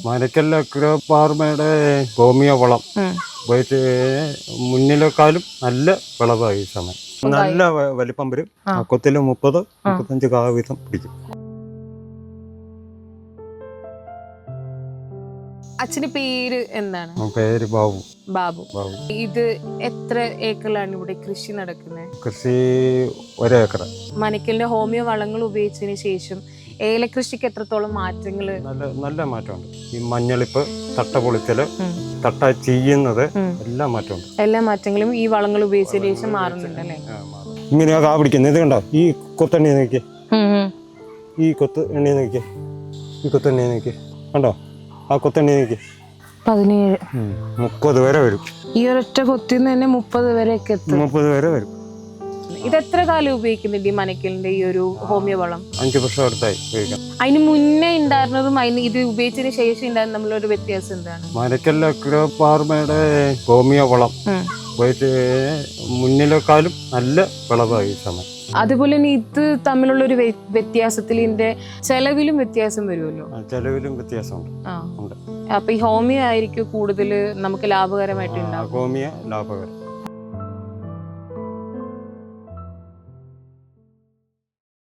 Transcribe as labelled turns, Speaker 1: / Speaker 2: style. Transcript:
Speaker 1: Manakkal അഗ്രോഫാർമയുടെ homeo വളം പോയിട്ട് മുന്നിലേക്കാളും നല്ല വിളവായി ഈ സമയം. നല്ല വലിപ്പം വരും. കൊത്തില് 30-35 കാ വീതം പിടിക്കും.
Speaker 2: അച്ഛന്റെ പേര് എന്താണ്?
Speaker 1: പേര് ബാബു.
Speaker 2: ബാബു. ഇത് എത്ര ഏക്കറിലാണ് ഇവിടെ കൃഷി നടക്കുന്നത്?
Speaker 1: കൃഷി 1 ഏക്കർ.
Speaker 2: മനക്കലിന്റെ ഹോമിയോ വളങ്ങൾ ഉപയോഗിച്ചതിന് ശേഷം ഏലകൃഷിക്ക് എത്രത്തോളം മാറ്റങ്ങള്?
Speaker 1: നല്ല മാറ്റമുണ്ട്. ഈ മഞ്ഞളിപ്പ്, തട്ട പൊളിക്കല്, തട്ട ചെയ്യുന്നത് എല്ലാ മാറ്റമുണ്ട്.
Speaker 2: എല്ലാ മാറ്റങ്ങളും ഈ വളങ്ങൾ ഉപയോഗിച്ചതിന് ശേഷം മാറുന്നുണ്ട് അല്ലേ?
Speaker 1: ഇങ്ങനെയാ കാ പിടിക്കുന്നത്. ഇത് കണ്ടോ, ഈ കൊത്തെണ്ണി നോക്കി, ഈ കൊത്ത് എണ്ണി നോക്കി, ഈ കൊത്തെണ്ണി നോക്കി, കണ്ടോ ആ കൊത്തെണ്ണി നോക്കി. 30 വരെ വരും.
Speaker 2: ഈ ഒരൊറ്റ കൊത്തിന്ന് തന്നെ 30 വരെ എത്തും.
Speaker 1: 30 വരെ വരും.
Speaker 2: ഇത് എത്ര കാലം ഉപയോഗിക്കുന്നുണ്ട് ഈ മനക്കലിന്റെ ഈ ഒരു ഹോമിയോ വളം?
Speaker 1: 5 വർഷം അടുത്തായി ഉപയോഗിക്കാം.
Speaker 2: അതിന് മുന്നേ ഉണ്ടായിരുന്നതും ഇത് ഉപയോഗിച്ചതിന് ശേഷം ഉണ്ടായിരുന്ന നമ്മളൊരു വ്യത്യാസം എന്താണ്?
Speaker 1: മനക്കൽ അഗ്രോഫാർമയുടെ ഹോമിയോ വളം പോയിട്ട് മുന്നിലേക്കാളും നല്ല വിളവായി ഈ സമയം.
Speaker 2: അതുപോലെ തന്നെ ഇത് തമ്മിലുള്ള ഒരു വ്യത്യാസത്തിൽ ഇതിന്റെ ചെലവിലും വ്യത്യാസം വരുമല്ലോ?
Speaker 1: ചെലവിലും വ്യത്യാസമുണ്ട്.
Speaker 2: അപ്പൊ ഈ ഹോമിയോ ആയിരിക്കും കൂടുതൽ നമുക്ക് ലാഭകരമായിട്ട് ഉണ്ടാവും.
Speaker 1: ഹോമിയോ ലാഭകരം.